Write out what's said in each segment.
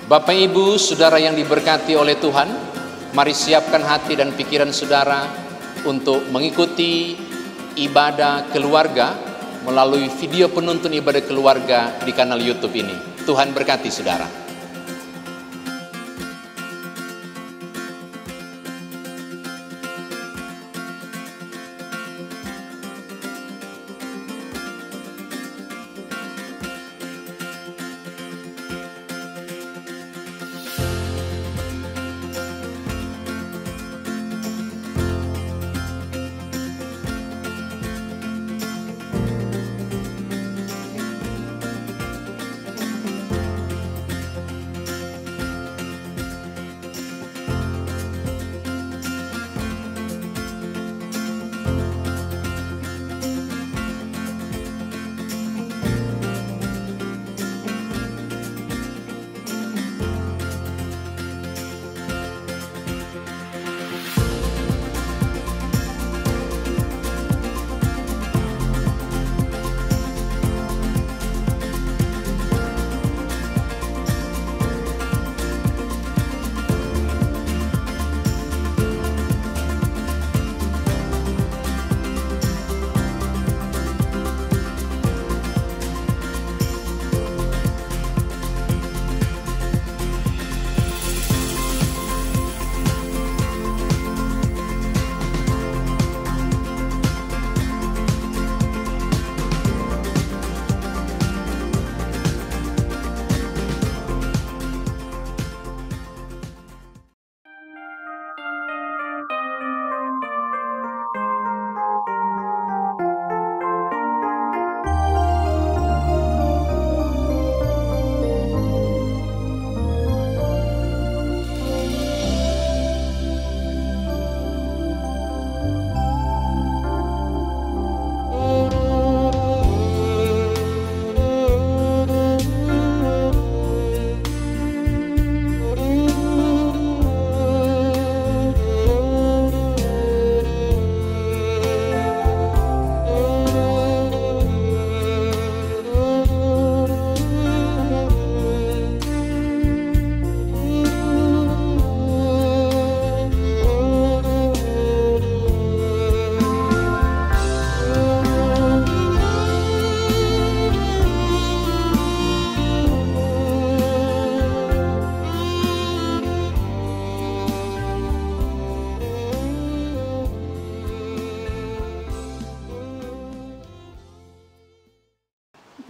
Bapak Ibu, saudara yang diberkati oleh Tuhan, mari siapkan hati dan pikiran saudara untuk mengikuti ibadah keluarga melalui video penuntun ibadah keluarga di kanal YouTube ini. Tuhan berkati saudara.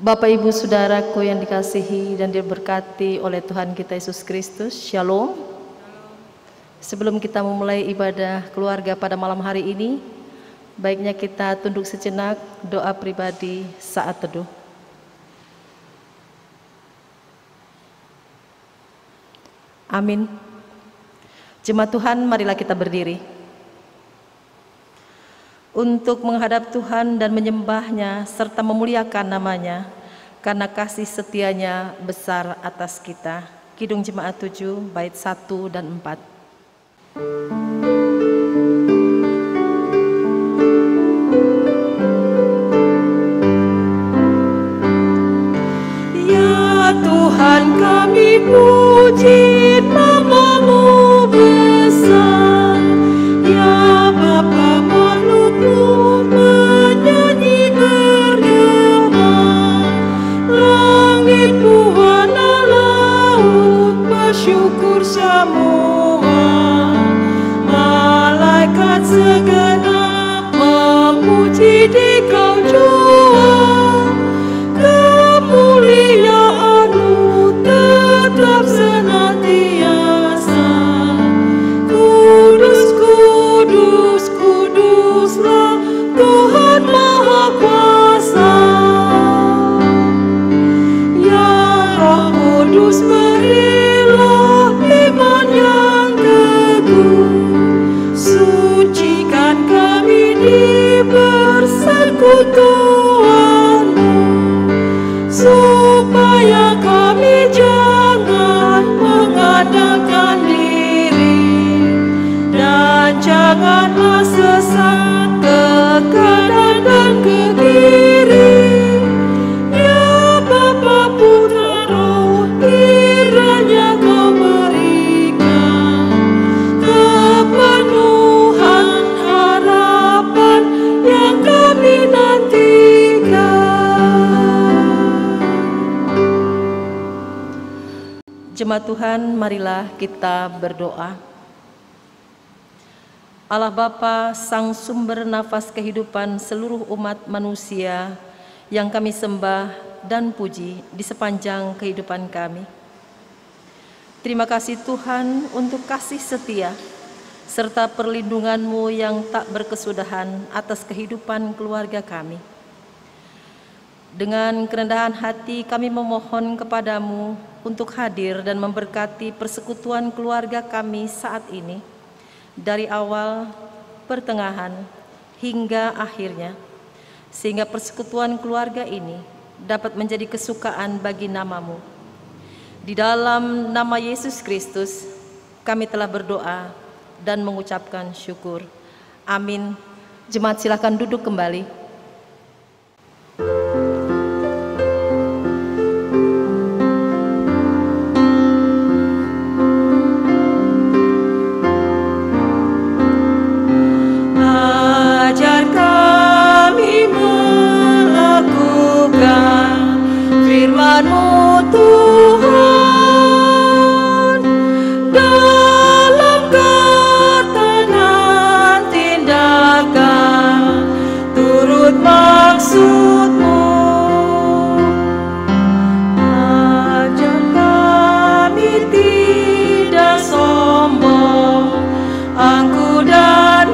Bapak Ibu Saudaraku yang dikasihi dan diberkati oleh Tuhan kita Yesus Kristus, Shalom. Sebelum kita memulai ibadah keluarga pada malam hari ini, baiknya kita tunduk sejenak, doa pribadi saat teduh. Amin. Jemaat Tuhan, marilah kita berdiri untuk menghadap Tuhan dan menyembahnya serta memuliakan namanya karena kasih setianya besar atas kita. Kidung Jemaat 7 bait 1 dan 4. Ya Tuhan, kami puji nama-Mu besar. Ya Bapa, makhluk-Mu menyanyi bergema. Langit buana, laut bersyukur semua. Malaikat segenap memuji Dikau jua. Kemuliaan-Mu tetap senantiasa. Kudus, kudus, kuduslah Tuhan Maha Kuasa. Ya Roh Kudus, berilah iman yang teguh. Sucikan kami di persekutuan-Mu, supaya kami jangan mengadakan diri dan janganlah sesat ke kanan dan ke Jemaat Tuhan, marilah kita berdoa. Allah Bapa, Sang Sumber nafas kehidupan seluruh umat manusia yang kami sembah dan puji di sepanjang kehidupan kami. Terima kasih Tuhan untuk kasih setia serta perlindungan-Mu yang tak berkesudahan atas kehidupan keluarga kami. Dengan kerendahan hati kami memohon kepadamu untuk hadir dan memberkati persekutuan keluarga kami saat ini, dari awal, pertengahan, hingga akhirnya, sehingga persekutuan keluarga ini dapat menjadi kesukaan bagi nama-Mu. Di dalam nama Yesus Kristus, kami telah berdoa dan mengucapkan syukur. Amin. Jemaat silakan duduk kembali. Ajar kami melakukan firman-Mu Tuhan, dalam kata dan tindakan turut maksud-Mu. Ajar kami tidak sombong, angkuh dan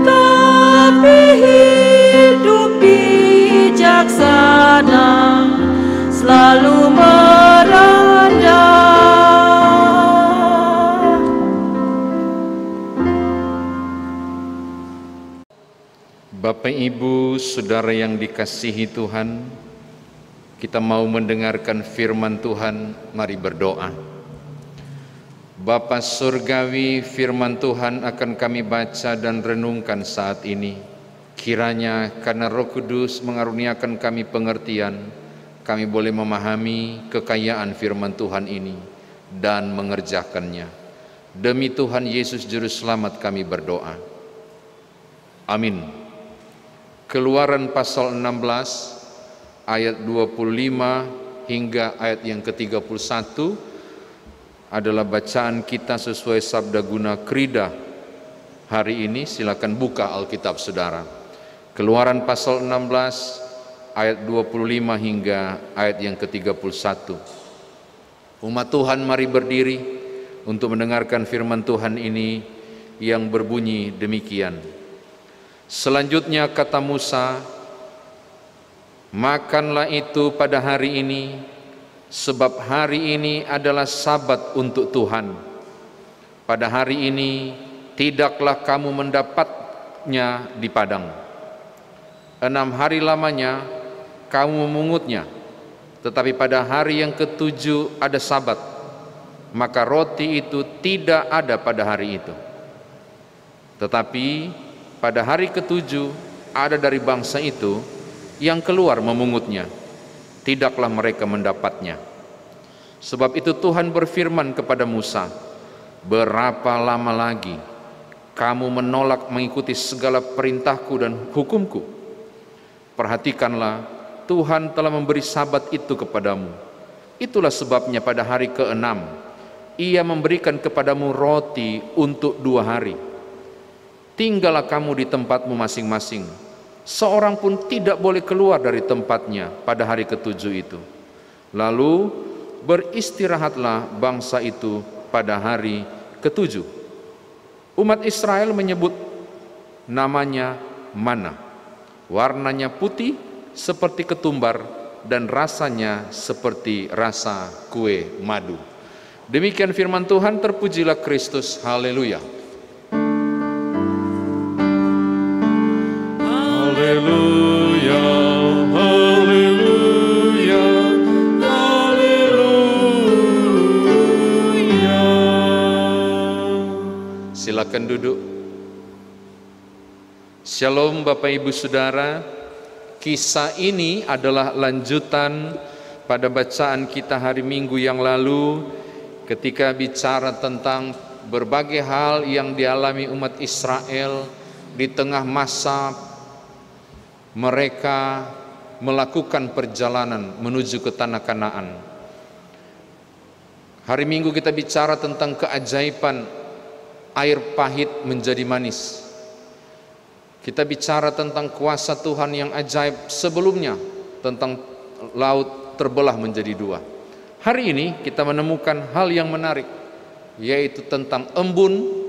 tapi hidup bijaksana, selalu merendah. Bapak Ibu, Saudara yang dikasihi Tuhan, kita mau mendengarkan firman Tuhan, mari berdoa. Bapa Surgawi, firman Tuhan akan kami baca dan renungkan saat ini. Kiranya karena Roh Kudus mengaruniakan kami pengertian, kami boleh memahami kekayaan firman Tuhan ini dan mengerjakannya. Demi Tuhan Yesus Juru Selamat kami berdoa. Amin. Keluaran pasal 16 ayat 25 hingga ayat yang ke-31 adalah bacaan kita sesuai sabda guna Krida hari ini. Silakan buka Alkitab Saudara. Keluaran pasal 16 ayat 25 hingga ayat yang ke-31. Umat Tuhan mari berdiri untuk mendengarkan firman Tuhan ini yang berbunyi demikian. Selanjutnya kata Musa, makanlah itu pada hari ini, sebab hari ini adalah Sabat untuk Tuhan. Pada hari ini tidaklah kamu mendapatnya di padang. 6 hari lamanya kamu memungutnya, tetapi pada hari yang ke-7 ada Sabat, maka roti itu tidak ada pada hari itu. Tetapi pada hari ke-7 ada dari bangsa itu yang keluar memungutnya, tidaklah mereka mendapatnya. Sebab itu Tuhan berfirman kepada Musa, berapa lama lagi kamu menolak mengikuti segala perintahku dan hukumku? Perhatikanlah, Tuhan telah memberi Sabat itu kepadamu. Itulah sebabnya pada hari ke-6 Ia memberikan kepadamu roti untuk 2 hari. Tinggallah kamu di tempatmu masing-masing. Seorang pun tidak boleh keluar dari tempatnya pada hari ke-7 itu. Lalu beristirahatlah bangsa itu pada hari ke-7. Umat Israel menyebut namanya mana. Warnanya putih seperti ketumbar dan rasanya seperti rasa kue madu. Demikian firman Tuhan, terpujilah Kristus. Haleluya. Haleluya, haleluya, haleluya. Silakan duduk. Shalom Bapak Ibu Saudara. Kisah ini adalah lanjutan pada bacaan kita hari Minggu yang lalu ketika bicara tentang berbagai hal yang dialami umat Israel di tengah masa mereka melakukan perjalanan menuju ke tanah Kanaan. Hari Minggu kita bicara tentang keajaiban air pahit menjadi manis. Kita bicara tentang kuasa Tuhan yang ajaib sebelumnya, tentang laut terbelah menjadi dua. Hari ini kita menemukan hal yang menarik, yaitu tentang embun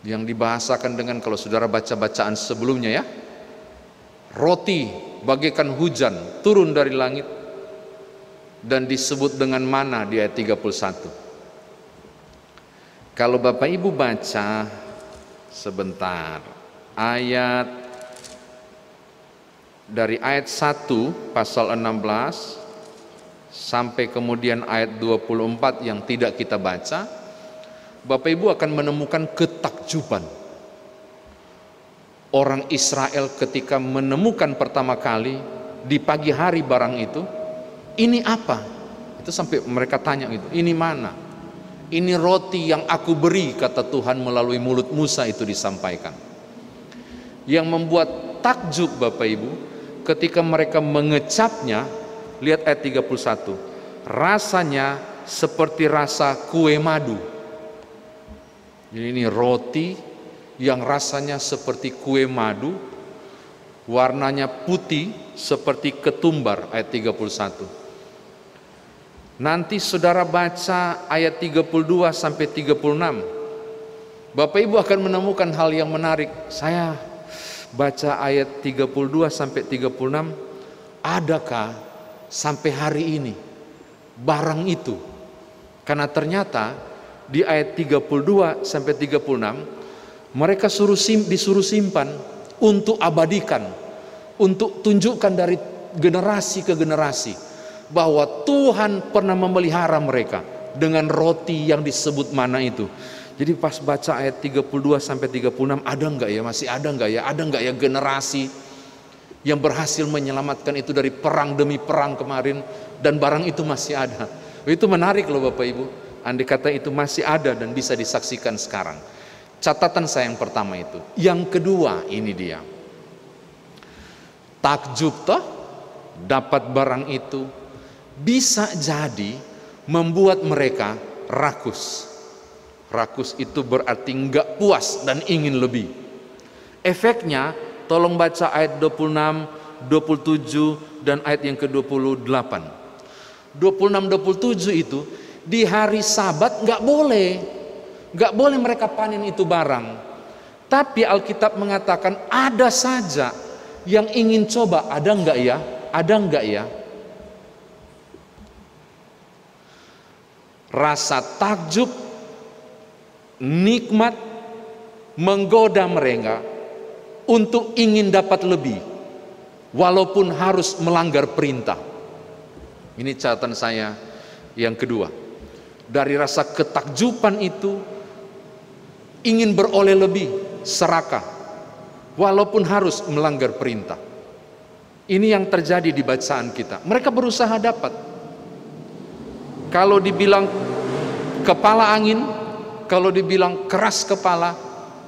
yang dibahasakan dengan, kalau saudara baca bacaan sebelumnya ya, roti bagaikan hujan turun dari langit, dan disebut dengan mana di ayat 31. Kalau Bapak Ibu baca sebentar ayat dari ayat 1 pasal 16 sampai kemudian ayat 24 yang tidak kita baca, Bapak Ibu akan menemukan ketakjuban orang Israel ketika menemukan pertama kali di pagi hari barang itu. Ini apa? Itu sampai mereka tanya gitu, ini mana? Ini roti yang aku beri, kata Tuhan melalui mulut Musa, itu disampaikan. Yang membuat takjub Bapak Ibu, ketika mereka mengecapnya, lihat ayat 31, rasanya seperti rasa kue madu. Jadi ini roti yang rasanya seperti kue madu, warnanya putih seperti ketumbar, ayat 31. Nanti saudara baca ayat 32 sampai 36. Bapak Ibu akan menemukan hal yang menarik. Saya baca ayat 32 sampai 36. Adakah sampai hari ini barang itu? Karena ternyata di ayat 32 sampai 36 mereka disuruh simpan untuk abadikan, untuk tunjukkan dari generasi ke generasi bahwa Tuhan pernah memelihara mereka dengan roti yang disebut mana itu. Jadi pas baca ayat 32 sampai 36, ada enggak ya, masih ada enggak ya, ada enggak ya generasi yang berhasil menyelamatkan itu dari perang demi perang kemarin, dan barang itu masih ada. Itu menarik loh Bapak Ibu, andai kata itu masih ada dan bisa disaksikan sekarang. Catatan saya yang pertama itu. Yang kedua, ini dia, takjub toh dapat barang itu bisa jadi membuat mereka rakus. Rakus itu berarti enggak puas dan ingin lebih. Efeknya, tolong baca ayat 26, 27 dan ayat yang ke-28. 26-27 itu di hari Sabat enggak boleh mereka panen itu barang. Tapi Alkitab mengatakan ada saja yang ingin coba. Ada enggak ya? Ada enggak ya? Rasa takjub, nikmat menggoda mereka untuk ingin dapat lebih, walaupun harus melanggar perintah. Ini catatan saya yang kedua. Dari rasa ketakjuban itu, ingin beroleh lebih, serakah, walaupun harus melanggar perintah. Ini yang terjadi di bacaan kita. Mereka berusaha dapat. Kalau dibilang kepala angin, kalau dibilang keras kepala,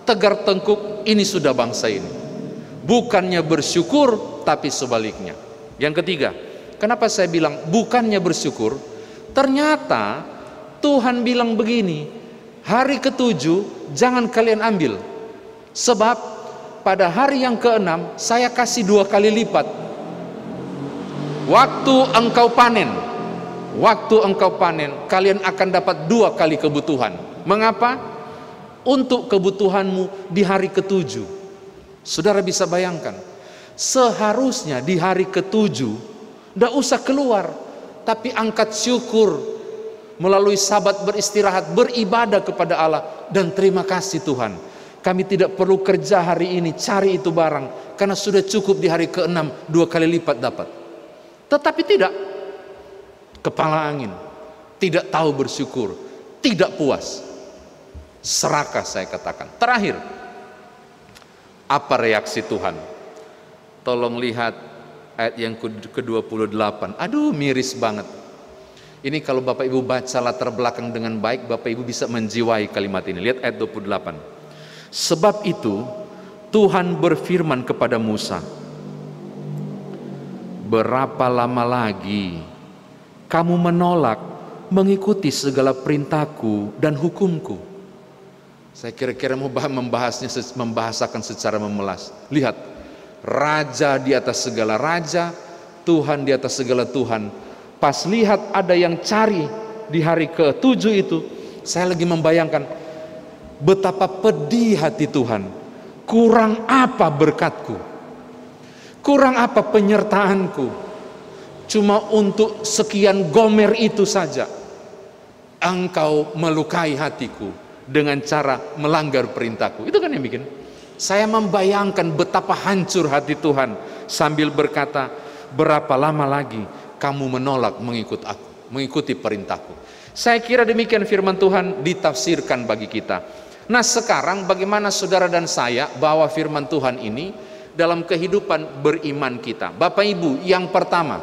tegar tengkuk, ini sudah bangsa ini. Bukannya bersyukur, tapi sebaliknya. Yang ketiga, kenapa saya bilang bukannya bersyukur? Ternyata Tuhan bilang begini, hari ke-7 jangan kalian ambil, sebab pada hari yang ke-6 saya kasih 2 kali lipat. Waktu engkau panen, kalian akan dapat 2 kali kebutuhan. Mengapa? Untuk kebutuhanmu di hari ke-7. Saudara bisa bayangkan, seharusnya di hari ke-7 tidak usah keluar, tapi angkat syukur melalui Sabat, beristirahat, beribadah kepada Allah, dan terima kasih Tuhan, kami tidak perlu kerja hari ini cari itu barang, karena sudah cukup di hari ke-6 2 kali lipat dapat. Tetapi tidak, kepala angin, tidak tahu bersyukur, tidak puas, serakah saya katakan. Terakhir, apa reaksi Tuhan? Tolong lihat ayat yang ke-28. Aduh, miris banget. Ini kalau Bapak Ibu baca latar belakang dengan baik, Bapak Ibu bisa menjiwai kalimat ini. Lihat ayat 28. Sebab itu Tuhan berfirman kepada Musa, berapa lama lagi kamu menolak mengikuti segala perintahku dan hukumku? Saya kira-kira mau membahasakan secara memelas. Lihat, raja di atas segala raja, Tuhan di atas segala Tuhan. Pas lihat ada yang cari di hari ke-7 itu, saya lagi membayangkan betapa pedih hati Tuhan. Kurang apa berkatku? Kurang apa penyertaanku? Cuma untuk sekian gomer itu saja Engkau melukai hatiku dengan cara melanggar perintahku. Itu kan yang bikin saya membayangkan betapa hancur hati Tuhan sambil berkata, berapa lama lagi kamu menolak mengikuti perintahku. Saya kira demikian firman Tuhan ditafsirkan bagi kita. Nah, sekarang bagaimana saudara dan saya bawa firman Tuhan ini dalam kehidupan beriman kita? Bapak Ibu, yang pertama,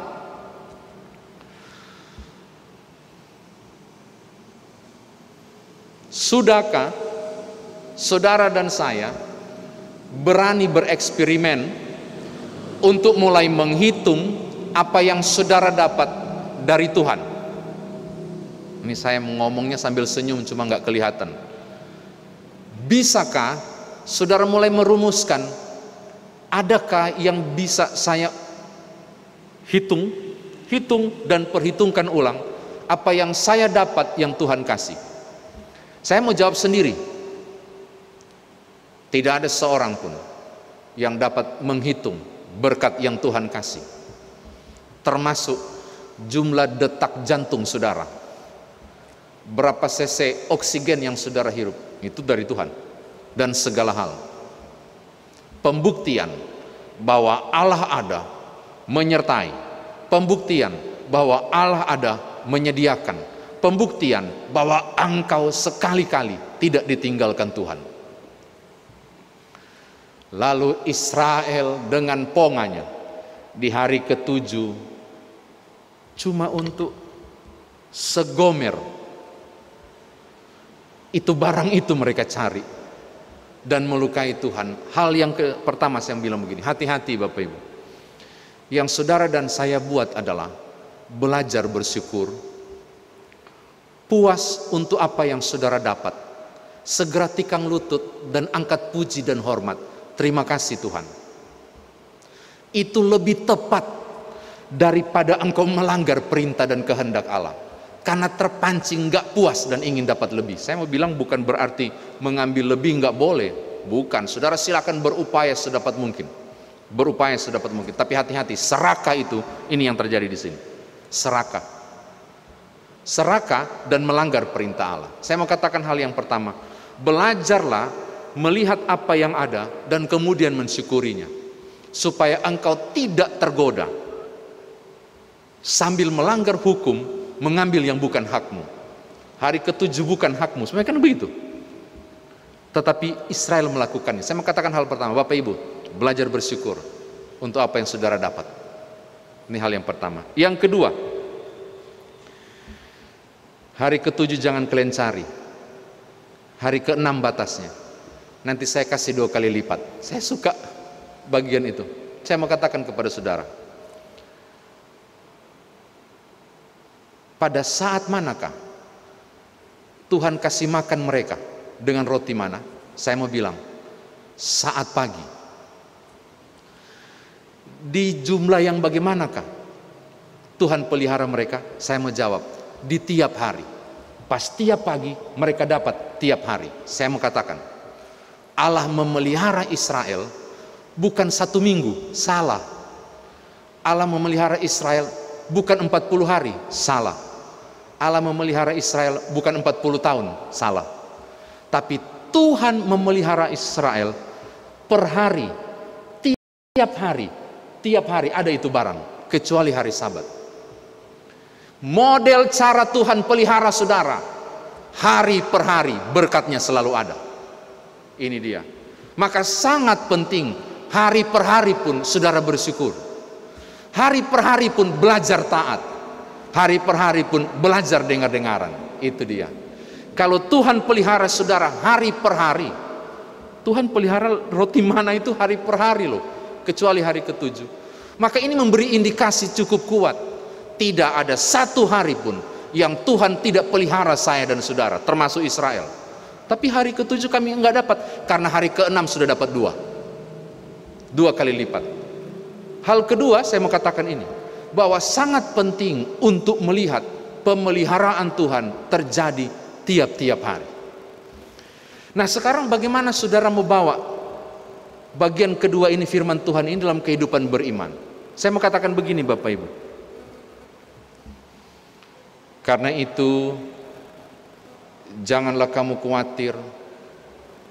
sudahkah saudara dan saya berani bereksperimen untuk mulai menghitung apa yang saudara dapat dari Tuhan? Ini saya ngomongnya sambil senyum, cuma nggak kelihatan. Bisakah saudara mulai merumuskan, adakah yang bisa saya hitung dan perhitungkan ulang apa yang saya dapat yang Tuhan kasih? Saya mau jawab sendiri. Tidak ada seorang pun yang dapat menghitung berkat yang Tuhan kasih, termasuk jumlah detak jantung saudara, berapa cc oksigen yang saudara hirup, itu dari Tuhan. Dan segala hal, pembuktian bahwa Allah ada menyertai, pembuktian bahwa Allah ada menyediakan, pembuktian bahwa engkau sekali-kali tidak ditinggalkan Tuhan. Lalu Israel dengan ponganya di hari ke-7 cuma untuk segomer itu barang itu mereka cari dan melukai Tuhan. Hal yang pertama saya bilang begini, hati-hati Bapak Ibu. Yang saudara dan saya buat adalah belajar bersyukur, puas untuk apa yang saudara dapat, segera tikang lutut dan angkat puji dan hormat. Terima kasih Tuhan. Itu lebih tepat daripada engkau melanggar perintah dan kehendak Allah, karena terpancing gak puas dan ingin dapat lebih. Saya mau bilang bukan berarti mengambil lebih gak boleh, bukan. Saudara silakan berupaya sedapat mungkin, tapi hati-hati, serakah itu, ini yang terjadi di sini. Serakah dan melanggar perintah Allah. Saya mau katakan hal yang pertama, belajarlah melihat apa yang ada dan kemudian mensyukurinya, supaya engkau tidak tergoda sambil melanggar hukum, mengambil yang bukan hakmu. Hari ke-7 bukan hakmu, sebenarnya kan begitu. Tetapi Israel melakukannya. Saya mengatakan hal pertama, Bapak Ibu, belajar bersyukur untuk apa yang saudara dapat. Ini hal yang pertama. Yang kedua, hari ke-7 jangan kalian cari, hari ke-6 batasnya. Nanti saya kasih 2 kali lipat. Saya suka bagian itu. Saya mau katakan kepada saudara, pada saat manakah Tuhan kasih makan mereka dengan roti mana? Saya mau bilang, saat pagi. Di jumlah yang bagaimanakah Tuhan pelihara mereka? Saya mau jawab, di tiap hari. Pas tiap pagi mereka dapat tiap hari. Saya mau katakan, Allah memelihara Israel bukan 1 minggu, salah. Allah memelihara Israel bukan 40 hari, salah. Allah memelihara Israel bukan 40 tahun, salah. Tapi Tuhan memelihara Israel per hari, tiap hari ada itu barang, kecuali hari Sabat. Model cara Tuhan pelihara saudara, hari per hari berkatnya selalu ada. Ini dia. Maka sangat penting hari per hari pun saudara bersyukur. Hari per hari pun belajar taat. Hari per hari pun belajar dengar-dengaran. Itu dia. Kalau Tuhan pelihara saudara hari per hari, Tuhan pelihara roti mana itu hari per hari loh, kecuali hari ke-7. Maka ini memberi indikasi cukup kuat. Tidak ada satu hari pun yang Tuhan tidak pelihara saya dan saudara, termasuk Israel. Tapi hari ke-7 kami enggak dapat, karena hari ke-6 sudah dapat 2 kali lipat. Hal kedua, saya mau katakan ini, bahwa sangat penting untuk melihat pemeliharaan Tuhan terjadi tiap-tiap hari. Nah, sekarang bagaimana saudara mau bawa bagian kedua ini, firman Tuhan ini, dalam kehidupan beriman? Saya mau katakan begini, Bapak Ibu. Karena itu, janganlah kamu khawatir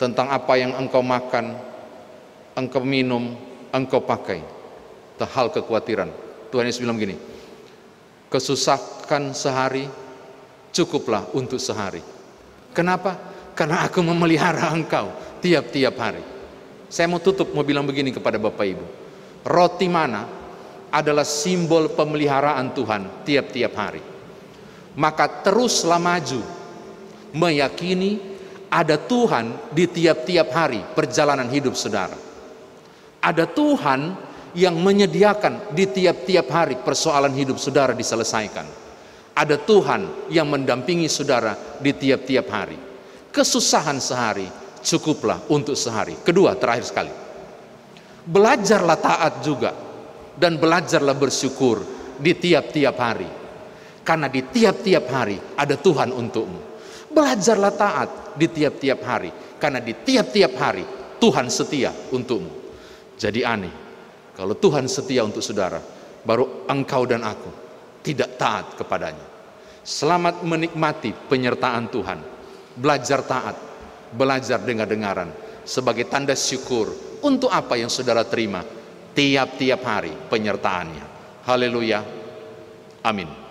tentang apa yang engkau makan, engkau minum, engkau pakai. Itu hal kekhawatiran. Tuhan Yesus bilang begini, kesusahan sehari cukuplah untuk sehari. Kenapa? Karena aku memelihara engkau tiap-tiap hari. Saya mau tutup, mau bilang begini kepada Bapak Ibu. Roti mana adalah simbol pemeliharaan Tuhan tiap-tiap hari. Maka teruslah maju, meyakini ada Tuhan di tiap-tiap hari perjalanan hidup saudara. Ada Tuhan yang menyediakan di tiap-tiap hari persoalan hidup saudara diselesaikan. Ada Tuhan yang mendampingi saudara di tiap-tiap hari. Kesusahan sehari cukuplah untuk sehari. Kedua, terakhir sekali, belajarlah taat juga, dan belajarlah bersyukur di tiap-tiap hari. Karena di tiap-tiap hari ada Tuhan untukmu. Belajarlah taat di tiap-tiap hari, karena di tiap-tiap hari Tuhan setia untukmu. Jadi aneh kalau Tuhan setia untuk saudara, baru engkau dan aku tidak taat kepadanya. Selamat menikmati penyertaan Tuhan. Belajar taat, belajar dengar-dengaran sebagai tanda syukur untuk apa yang saudara terima tiap-tiap hari penyertaannya. Haleluya. Amin.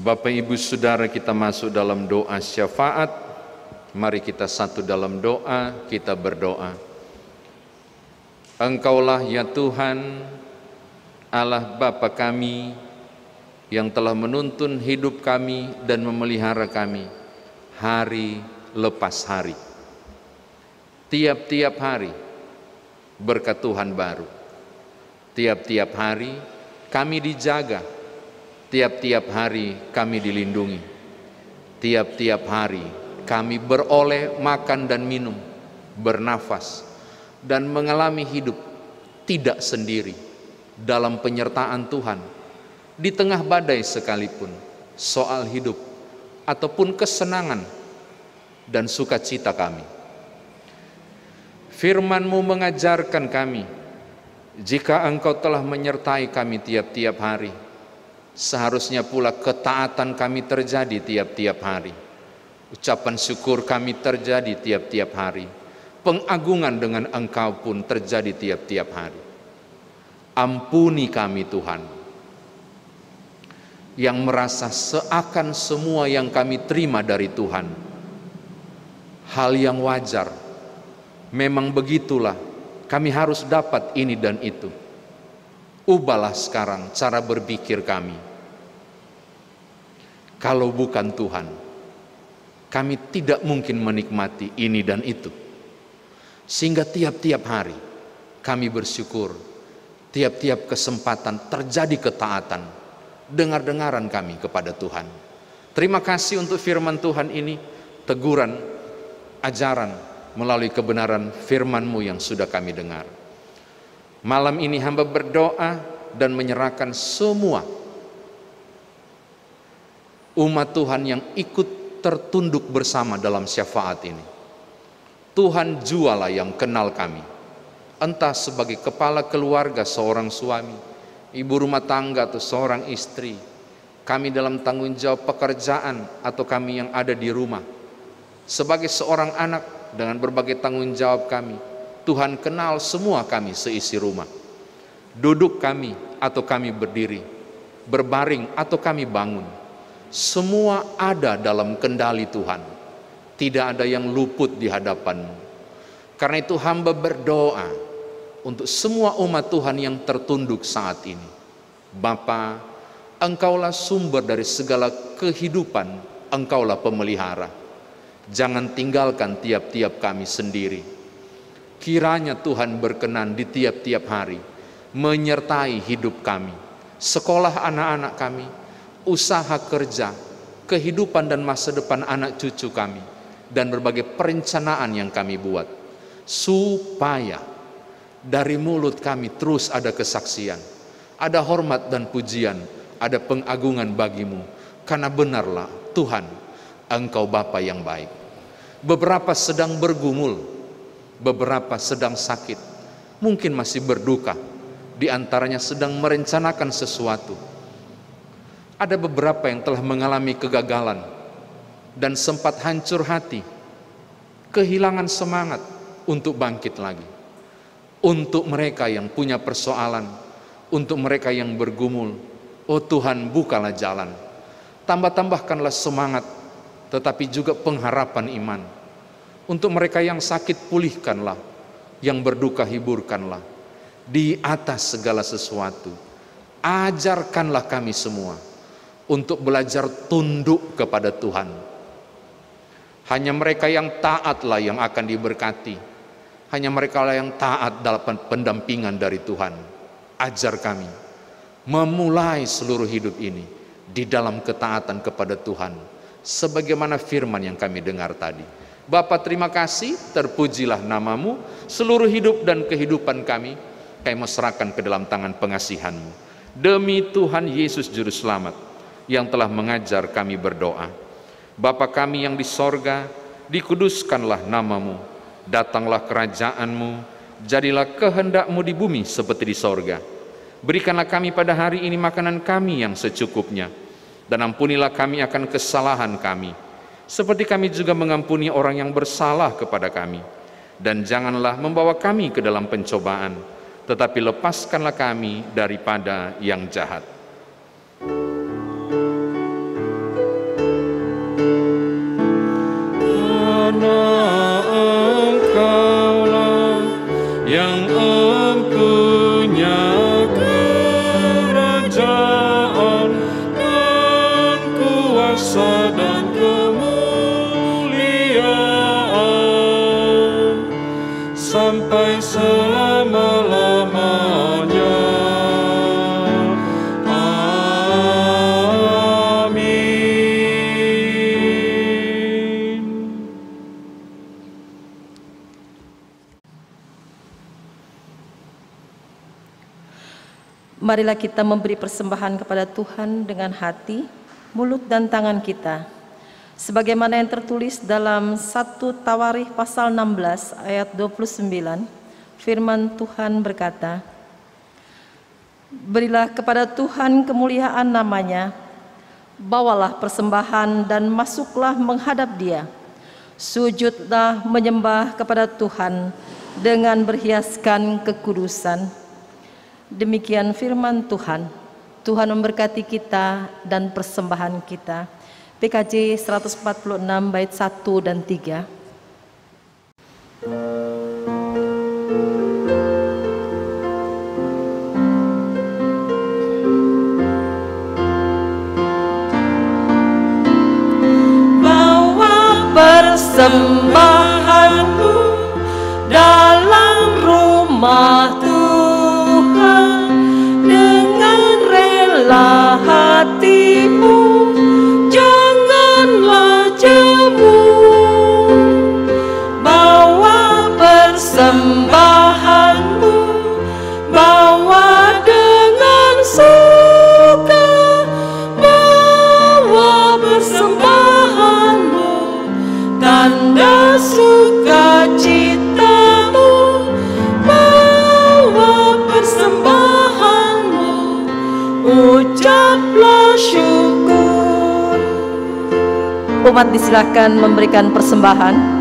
Bapak Ibu Saudara, kita masuk dalam doa syafaat. Mari kita satu dalam doa, kita berdoa. Engkaulah ya Tuhan, Allah Bapa kami, yang telah menuntun hidup kami dan memelihara kami hari lepas hari. Tiap-tiap hari berkat Tuhan baru. Tiap-tiap hari kami dijaga. Tiap-tiap hari kami dilindungi. Tiap-tiap hari kami beroleh makan dan minum, bernafas, dan mengalami hidup tidak sendiri dalam penyertaan Tuhan. Di tengah badai sekalipun, soal hidup ataupun kesenangan dan sukacita kami. Firman-Mu mengajarkan kami, jika Engkau telah menyertai kami tiap-tiap hari, seharusnya pula ketaatan kami terjadi tiap-tiap hari. Ucapan syukur kami terjadi tiap-tiap hari. pengagungan dengan Engkau pun terjadi tiap-tiap hari. Ampuni kami Tuhan, yang merasa seakan semua yang kami terima dari Tuhan hal yang wajar. Memang begitulah, kami harus dapat ini dan itu. Ubahlah sekarang cara berpikir kami. Kalau bukan Tuhan, kami tidak mungkin menikmati ini dan itu. Sehingga tiap-tiap hari kami bersyukur, tiap-tiap kesempatan terjadi ketaatan, dengar-dengaran kami kepada Tuhan. Terima kasih untuk firman Tuhan ini, teguran, ajaran melalui kebenaran firman-Mu yang sudah kami dengar. Malam ini hamba berdoa dan menyerahkan semua umat Tuhan yang ikut tertunduk bersama dalam syafaat ini. Tuhan jualah yang kenal kami, entah sebagai kepala keluarga, seorang suami, ibu rumah tangga atau seorang istri, kami dalam tanggung jawab pekerjaan atau kami yang ada di rumah, sebagai seorang anak dengan berbagai tanggung jawab kami. Tuhan kenal semua kami seisi rumah. Duduk kami atau kami berdiri, berbaring atau kami bangun, semua ada dalam kendali Tuhan. Tidak ada yang luput di hadapan-Mu. Karena itu hamba berdoa untuk semua umat Tuhan yang tertunduk saat ini. Bapa, Engkaulah sumber dari segala kehidupan, Engkaulah pemelihara. Jangan tinggalkan tiap-tiap kami sendiri. Kiranya Tuhan berkenan di tiap-tiap hari menyertai hidup kami, sekolah anak-anak kami, usaha kerja, kehidupan dan masa depan anak cucu kami, dan berbagai perencanaan yang kami buat, supaya dari mulut kami terus ada kesaksian, ada hormat dan pujian, ada pengagungan bagi-Mu, karena benarlah Tuhan, Engkau Bapa yang baik. Beberapa sedang bergumul, beberapa sedang sakit, mungkin masih berduka, di antaranya sedang merencanakan sesuatu. Ada beberapa yang telah mengalami kegagalan dan sempat hancur hati, kehilangan semangat untuk bangkit lagi. Untuk mereka yang punya persoalan, untuk mereka yang bergumul, oh Tuhan, bukalah jalan, tambahkanlah semangat, tetapi juga pengharapan iman. Untuk mereka yang sakit, pulihkanlah, yang berduka hiburkanlah. Di atas segala sesuatu, ajarkanlah kami semua untuk belajar tunduk kepada Tuhan. Hanya mereka yang taatlah yang akan diberkati. Hanya mereka yang taat dalam pendampingan dari Tuhan. Ajar kami memulai seluruh hidup ini di dalam ketaatan kepada Tuhan, sebagaimana firman yang kami dengar tadi. Bapa, terima kasih, terpujilah nama-Mu. Seluruh hidup dan kehidupan kami mau serahkan ke dalam tangan pengasihan-Mu. Demi Tuhan Yesus Juru Selamat yang telah mengajar kami berdoa. Bapa kami yang di sorga, dikuduskanlah nama-Mu. Datanglah kerajaan-Mu, jadilah kehendak-Mu di bumi seperti di sorga. Berikanlah kami pada hari ini makanan kami yang secukupnya, dan ampunilah kami akan kesalahan kami, seperti kami juga mengampuni orang yang bersalah kepada kami. Dan janganlah membawa kami ke dalam pencobaan, tetapi lepaskanlah kami daripada yang jahat. Karena Engkaulah yang empunya kerajaan dan kuasa dan sampai selama-lamanya. Amin. Marilah kita memberi persembahan kepada Tuhan dengan hati, mulut dan tangan kita, sebagaimana yang tertulis dalam 1 Tawarikh pasal 16 ayat 29, firman Tuhan berkata, berilah kepada Tuhan kemuliaan namanya, bawalah persembahan dan masuklah menghadap Dia, Sujudlah menyembah kepada Tuhan dengan berhiaskan kekudusan. Demikian firman Tuhan. Tuhan memberkati kita dan persembahan kita. PKJ 146 bait 1 dan 3. Persembahanmu dalam rumah Tuhan, dengan rela hatimu, janganlah jemu. Bawa persembahanmu, bawa dengan suka, bawa persembahanmu, tanda sukacitamu, bawa persembahanmu, ucaplah syukur. Umat disilakan memberikan persembahan.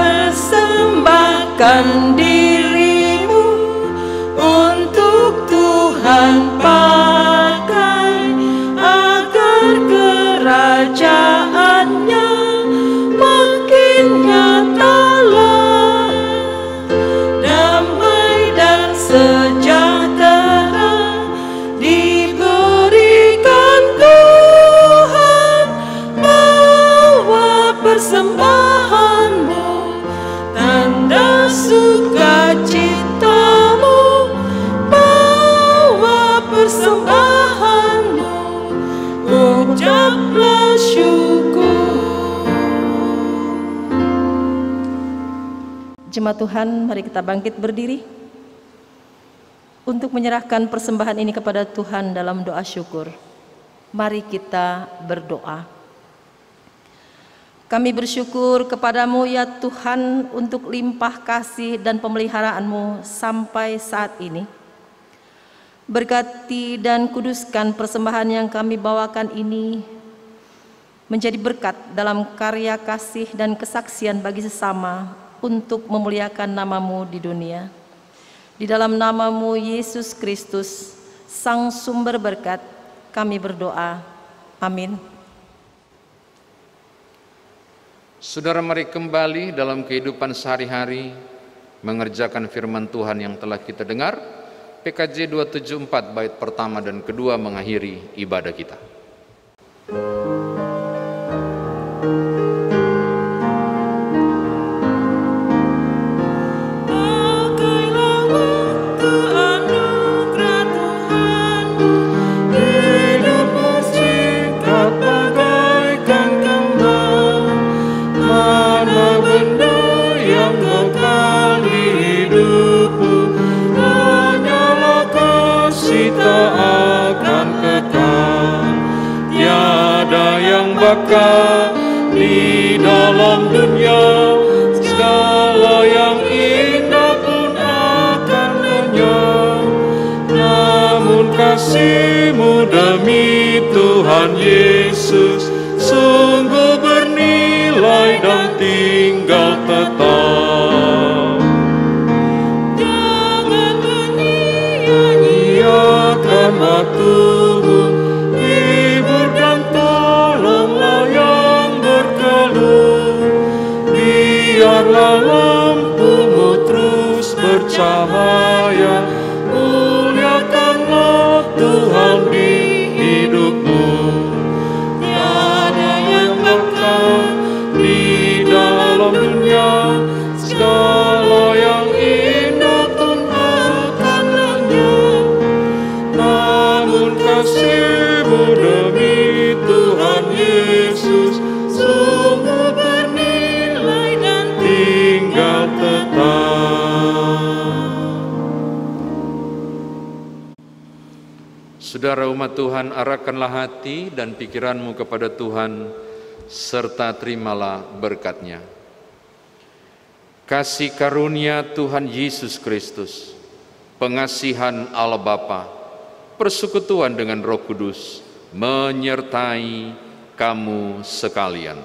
Persembahkan dirimu untuk Tuhan pakai, agar kerajaannya makin nyatalah. Damai dan sejahtera diberikan Tuhan. Bawa persembahanmu, tanda sukacitamu, bawa persembahanmu, ucaplah syukur. Jemaat Tuhan, mari kita bangkit berdiri untuk menyerahkan persembahan ini kepada Tuhan dalam doa syukur. Mari kita berdoa. Kami bersyukur kepadamu ya Tuhan untuk limpah kasih dan pemeliharaanmu sampai saat ini. Berkati dan kuduskan persembahan yang kami bawakan ini menjadi berkat dalam karya kasih dan kesaksian bagi sesama untuk memuliakan namamu di dunia. Di dalam namamu Yesus Kristus, Sang Sumber Berkat, kami berdoa. Amin. Saudara, mari kembali dalam kehidupan sehari-hari mengerjakan firman Tuhan yang telah kita dengar. PKJ 274 bait pertama dan kedua mengakhiri ibadah kita. Di dalam dunia segala yang indah pun akan lenyap, namun kasih-Mu demi Tuhan Yesus sungguh bernilai dan tinggal tetap. Jangan menyia-nyiakan waktu-Mu, hibur dan tolonglah yang berkeluh. Biarlah lampu-Mu terus bercahaya, muliakanlah Tuhan di hidupmu. Tiada yang bakal di dalam saudara umat Tuhan, arahkanlah hati dan pikiranmu kepada Tuhan, serta terimalah berkat-Nya. Kasih karunia Tuhan Yesus Kristus, pengasihan Allah Bapa, persekutuan dengan Roh Kudus, menyertai kamu sekalian.